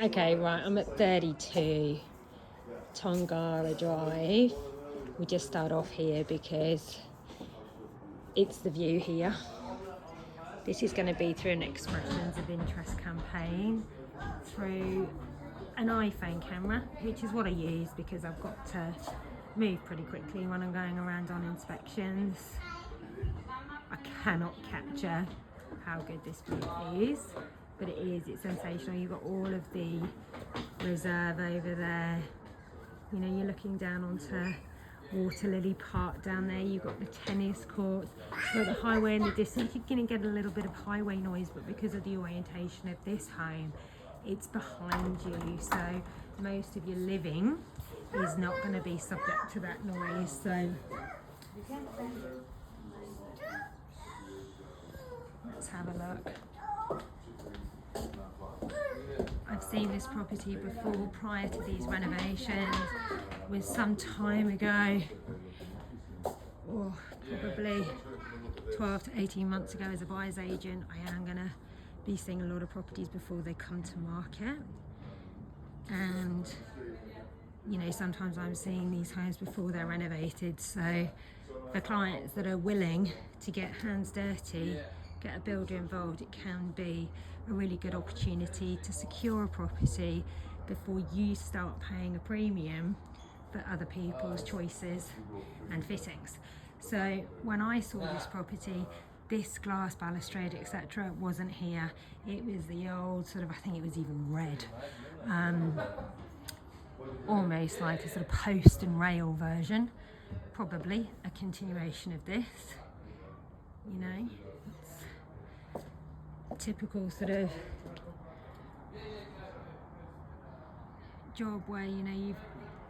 Okay, right, I'm at 32 Tongarra Drive. We just start off here because it's the view here. This is going to be through an expressions of interest campaign through an iPhone camera, which is what I use because I've got to move pretty quickly when I'm going around on inspections. I cannot capture how good this view is, but it is, it's sensational. You've got all of the reserve over there. You know, you're looking down onto Water Lily Park down there. You've got the tennis courts, you've got the highway in the distance. You're going to get a little bit of highway noise, but because of the orientation of this home, it's behind you. So most of your living is not going to be subject to that noise. So let's have a look. I've seen this property before prior to these renovations. It was some time ago, or probably 12 to 18 months ago as a buyer's agent. I am going to be seeing a lot of properties before they come to market. And, you know, sometimes I'm seeing these homes before they're renovated. So for clients that are willing to get hands dirty, get a builder involved, it can be a really good opportunity to secure a property before you start paying a premium for other people's choices and fittings. So when I saw this property, this glass balustrade, etc., wasn't here. It was the old sort of, I think it was even red, almost like a sort of post and rail version, probably a continuation of this, you know. Typical sort of job where, you know,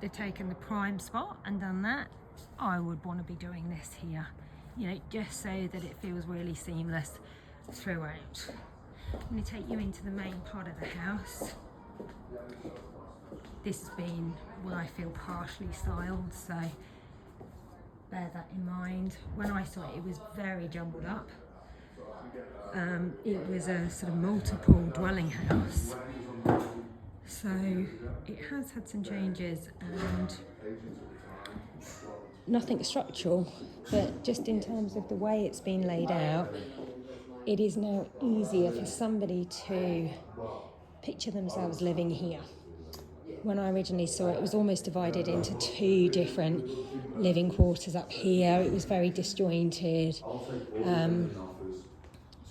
they've taken the prime spot and done that. I would want to be doing this here, you know, just so that it feels really seamless throughout. I'm going to take you into the main part of the house. This has been what I feel partially styled, so bear that in mind. When I saw it, it was very jumbled up. It was a sort of multiple dwelling house, so it has had some changes and nothing structural, but just in terms of the way it's been laid out, it is now easier for somebody to picture themselves living here. When I originally saw it, it was almost divided into two different living quarters up here. It was very disjointed.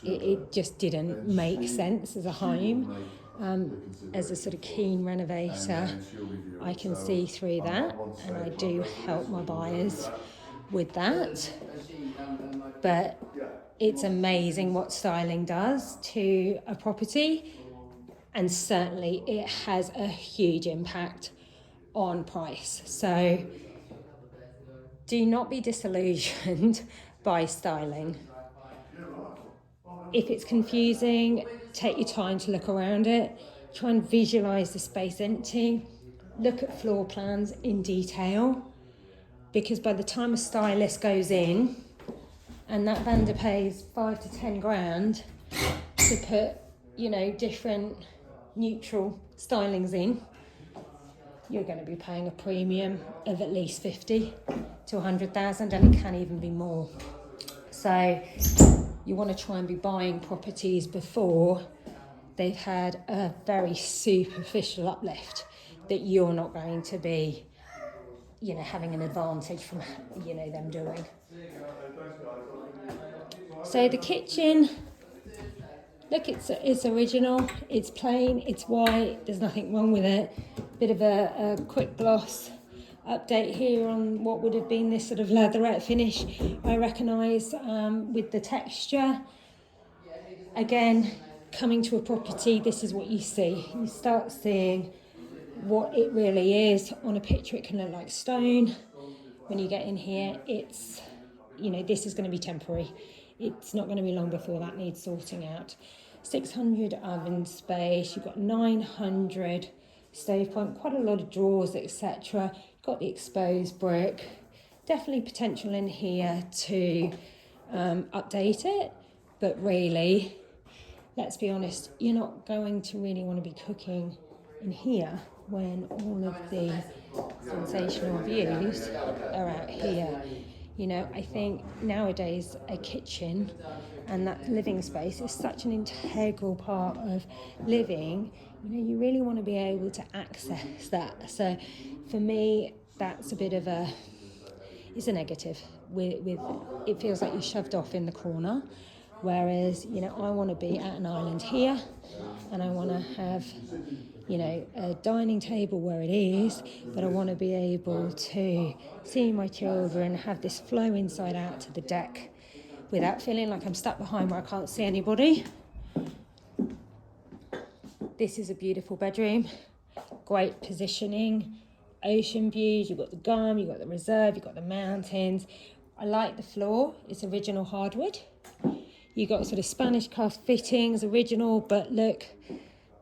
It just didn't make sense as a home. As a sort of keen renovator, I can see through that, and I do help my buyers with that. But it's amazing what styling does to a property, and certainly it has a huge impact on price. So do not be disillusioned by styling. If it's confusing, take your time to look around it. Try and visualise the space empty. Look at floor plans in detail, because by the time a stylist goes in, and that vendor pays 5 to 10 grand to put, you know, different neutral stylings in, you're going to be paying a premium of at least 50 to 100,000, and it can even be more. So you want to try and be buying properties before they've had a very superficial uplift that you're not going to be, you know, having an advantage from, you know, them doing. So the kitchen, look, it's original, it's plain, it's white, there's nothing wrong with it. Bit of a quick gloss update here on what would have been this sort of leatherette finish I recognise with the texture. Again, coming to a property, this is what you see. You start seeing what it really is. On a picture it can look like stone. When you get in here, it's, you know, this is going to be temporary. It's not going to be long before that needs sorting out. 600 oven space, you've got 900 stove point, quite a lot of drawers, etc. Got the exposed brick. Definitely potential in here to update it, but really, let's be honest, you're not going to really want to be cooking in here when all of the sensational views are out here. You know, I think nowadays a kitchen and that living space is such an integral part of living. You know, you really want to be able to access that. So for me, that's a bit of it's a negative. With it feels like you're shoved off in the corner. Whereas, you know, I want to be at an island here and I want to have, you know, a dining table where it is, but I want to be able to see my children, have this flow inside out to the deck without feeling like I'm stuck behind where I can't see anybody. This is a beautiful bedroom, great positioning, ocean views, you've got the Gum, you've got the reserve, you've got the mountains. I like the floor, it's original hardwood. You've got sort of Spanish cast fittings, original, but look,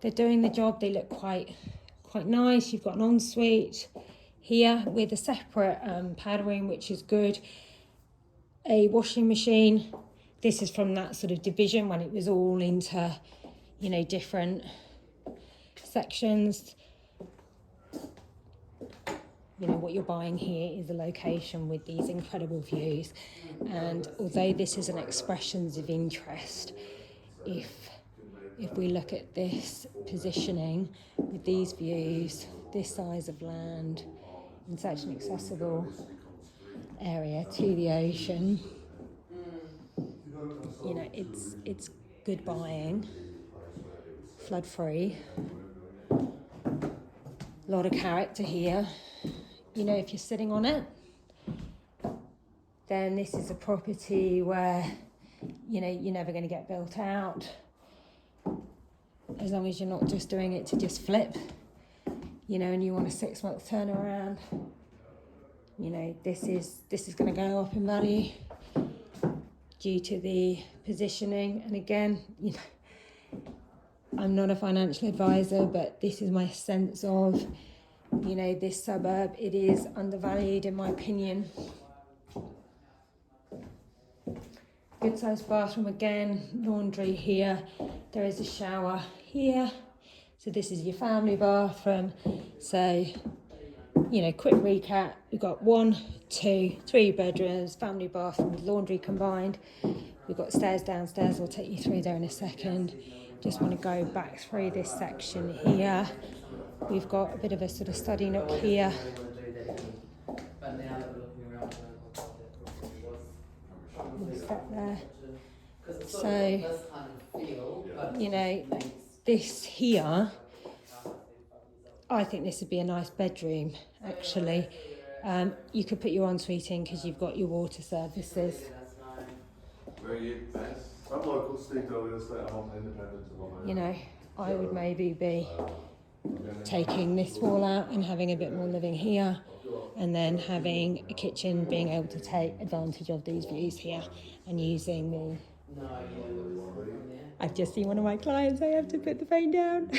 they're doing the job. They look quite nice. You've got an ensuite here with a separate powder room, which is good. A washing machine. This is from that sort of division when it was all into, you know, different sections. You know, what you're buying here is a location with these incredible views. And although this is an expressions of interest, if we look at this positioning with these views, this size of land, in such an accessible area to the ocean, you know, it's good buying, flood free, a lot of character here. You know, if you're sitting on it, then this is a property where, you know, you're never going to get built out. As long as you're not just doing it to just flip, you know, and you want a 6-month turnaround, you know, this is going to go up in value due to the positioning. And again, you know, I'm not a financial advisor, but this is my sense of, you know, this suburb. It is undervalued in my opinion. Good sized bathroom again, laundry here. There is a shower here. So this is your family bathroom. So, you know, quick recap. We've got 1, 2, 3 bedrooms, family bathroom with laundry combined. We've got stairs downstairs. I'll take you through there in a second. Just want to go back through this section here. We've got a bit of a sort of study nook here. We'll step there. So, you know, this here, I think this would be a nice bedroom, actually. You could put your ensuite in because you've got your water services. You know, I would maybe be taking this wall out and having a bit more living here, and then having a kitchen, being able to take advantage of these views here and using the... I've just seen one of my clients, I have to put the phone down.